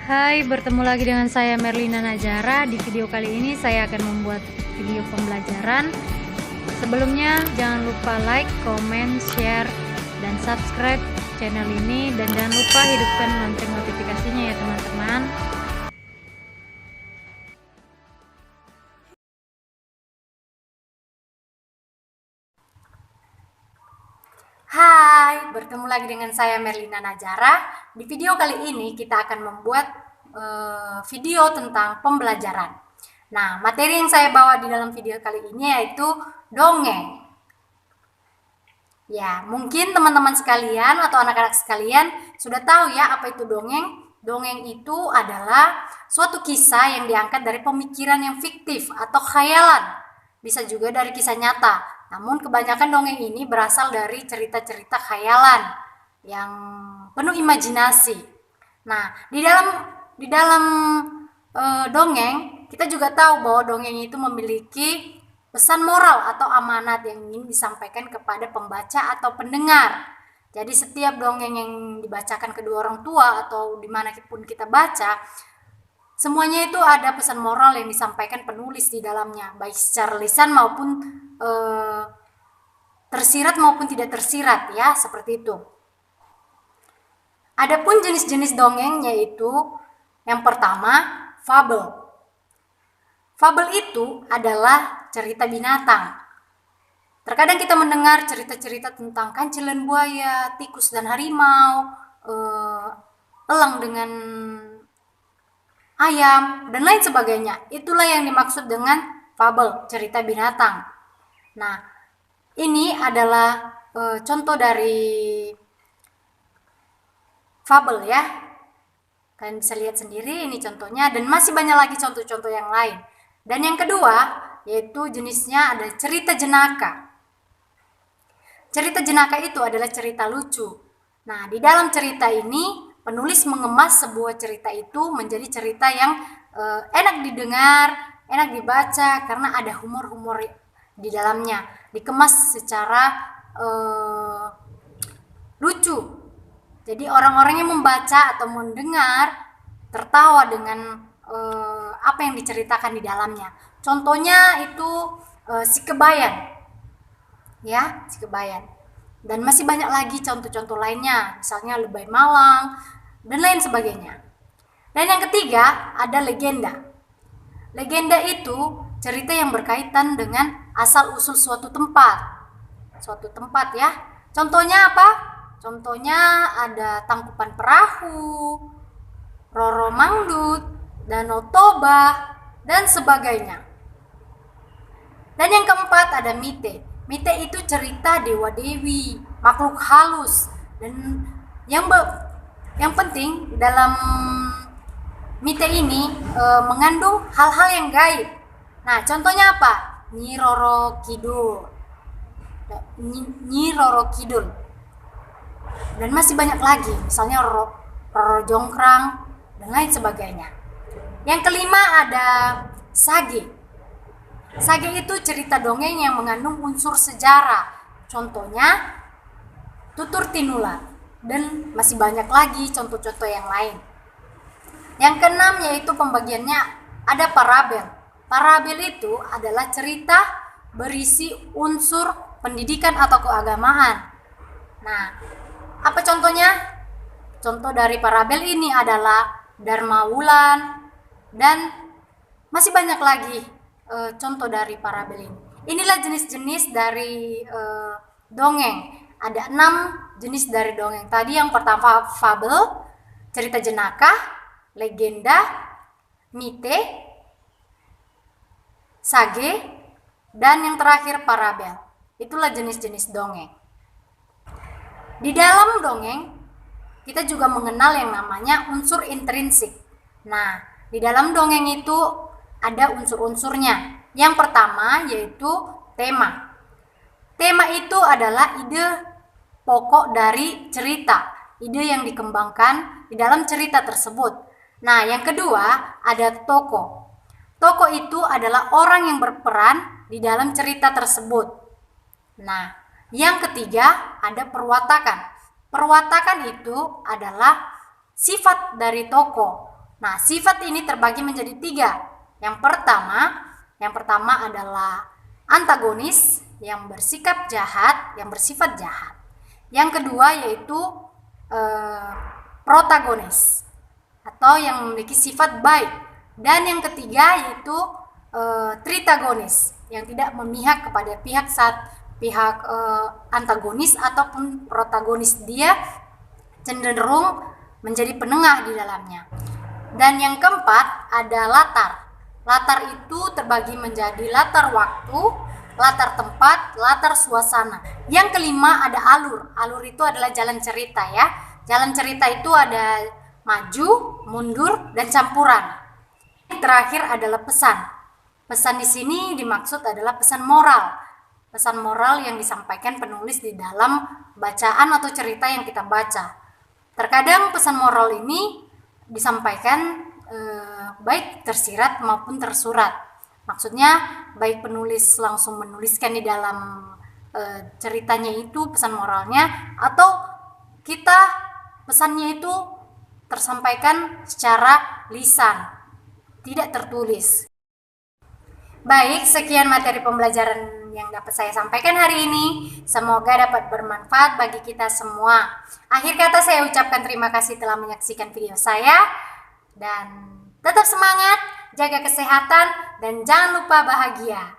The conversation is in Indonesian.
Hai, bertemu lagi dengan saya Merlina Najara. Di video kali ini saya akan membuat video pembelajaran. Sebelumnya jangan lupa like, comment, share, dan subscribe channel ini. Dan jangan lupa hidupkan lonceng notifikasinya ya teman-teman. Hai, bertemu lagi dengan saya Merlina Najara. Di video kali ini kita akan membuat video tentang pembelajaran. Nah, materi yang saya bawa di dalam video kali ini yaitu dongeng. Ya, mungkin teman-teman sekalian atau anak-anak sekalian sudah tahu ya apa itu dongeng. Dongeng itu adalah suatu kisah yang diangkat dari pemikiran yang fiktif atau khayalan. Bisa juga dari kisah nyata. Namun kebanyakan dongeng ini berasal dari cerita-cerita khayalan yang penuh imajinasi. Nah, di dalam dongeng kita juga tahu bahwa dongeng itu memiliki pesan moral atau amanat yang ingin disampaikan kepada pembaca atau pendengar. Jadi setiap dongeng yang dibacakan kedua orang tua atau dimanapun kita baca, semuanya itu ada pesan moral yang disampaikan penulis di dalamnya, baik secara lisan maupun tersirat maupun tidak tersirat ya, seperti itu. Adapun jenis-jenis dongeng yaitu yang pertama, fabel. Fabel itu adalah cerita binatang. Terkadang kita mendengar cerita-cerita tentang kancilan buaya, tikus dan harimau, elang dengan ayam, dan lain sebagainya. Itulah yang dimaksud dengan fabel, cerita binatang. Nah, ini adalah contoh dari fabel ya. Kalian bisa lihat sendiri ini contohnya, dan masih banyak lagi contoh-contoh yang lain. Dan yang kedua, yaitu jenisnya ada cerita jenaka. Cerita jenaka itu adalah cerita lucu. Nah, di dalam cerita ini penulis mengemas sebuah cerita itu menjadi cerita yang enak didengar, enak dibaca karena ada humor-humor di dalamnya, dikemas secara lucu. Jadi orang-orang yang membaca atau mendengar tertawa dengan apa yang diceritakan di dalamnya. Contohnya itu Si Kebayan. Ya, Si Kebayan. Dan masih banyak lagi contoh-contoh lainnya, misalnya Lebay Malang dan lain sebagainya. Dan yang ketiga ada legenda. Legenda itu cerita yang berkaitan dengan asal-usul suatu tempat. Suatu tempat ya. Contohnya apa? Contohnya ada Tangkupan Perahu, Roro Mangdut, Danau Toba, dan sebagainya. Dan yang keempat ada mite. Mite itu cerita dewa-dewi, makhluk halus, dan yang penting dalam mite ini mengandung hal-hal yang gaib. Nah, contohnya apa? Nyi Roro Kidul. Nyi Roro Kidul. Dan masih banyak lagi, misalnya Roro Jongkrang dan lain sebagainya. Yang kelima ada sage. Sage itu cerita dongeng yang mengandung unsur sejarah. Contohnya Tutur Tinula dan masih banyak lagi contoh-contoh yang lain. Yang keenam yaitu pembagiannya ada parabel. Parabel itu adalah cerita berisi unsur pendidikan atau keagamaan. Nah, apa contohnya? Contoh dari parabel ini adalah Dharma Wulan dan masih banyak lagi contoh dari parabel ini. Inilah jenis-jenis dari dongeng. Ada 6 jenis dari dongeng. Tadi yang pertama fabel, cerita jenaka, legenda, mite, sage, dan yang terakhir parabel. Itulah jenis-jenis dongeng. Di dalam dongeng kita juga mengenal yang namanya unsur intrinsik. Nah, di dalam dongeng itu ada unsur-unsurnya. Yang pertama yaitu tema. Tema itu adalah ide pokok dari cerita, ide yang dikembangkan di dalam cerita tersebut. Nah, yang kedua ada tokoh. Tokoh itu adalah orang yang berperan di dalam cerita tersebut. Nah, yang ketiga ada perwatakan. Perwatakan itu adalah sifat dari tokoh. Nah, sifat ini terbagi menjadi 3. Yang pertama adalah antagonis yang bersifat jahat. Yang kedua yaitu protagonis atau yang memiliki sifat baik. Dan yang ketiga yaitu tritagonis yang tidak memihak kepada pihak antagonis ataupun protagonis. Dia cenderung menjadi penengah di dalamnya. Dan yang keempat ada latar. Latar itu terbagi menjadi latar waktu, latar tempat, latar suasana. Yang kelima ada alur. Alur itu adalah jalan cerita ya. Jalan cerita itu ada maju, mundur, dan campuran. Terakhir adalah pesan. Pesan di sini dimaksud adalah pesan moral. Pesan moral yang disampaikan penulis di dalam bacaan atau cerita yang kita baca. Terkadang pesan moral ini disampaikan baik tersirat maupun tersurat. Maksudnya baik penulis langsung menuliskan di dalam ceritanya itu pesan moralnya, atau kita pesannya itu tersampaikan secara lisan, tidak tertulis. Baik, sekian materi pembelajaran yang dapat saya sampaikan hari ini. Semoga dapat bermanfaat bagi kita semua. Akhir kata saya ucapkan terima kasih telah menyaksikan video saya. Dan tetap semangat, jaga kesehatan, dan jangan lupa bahagia.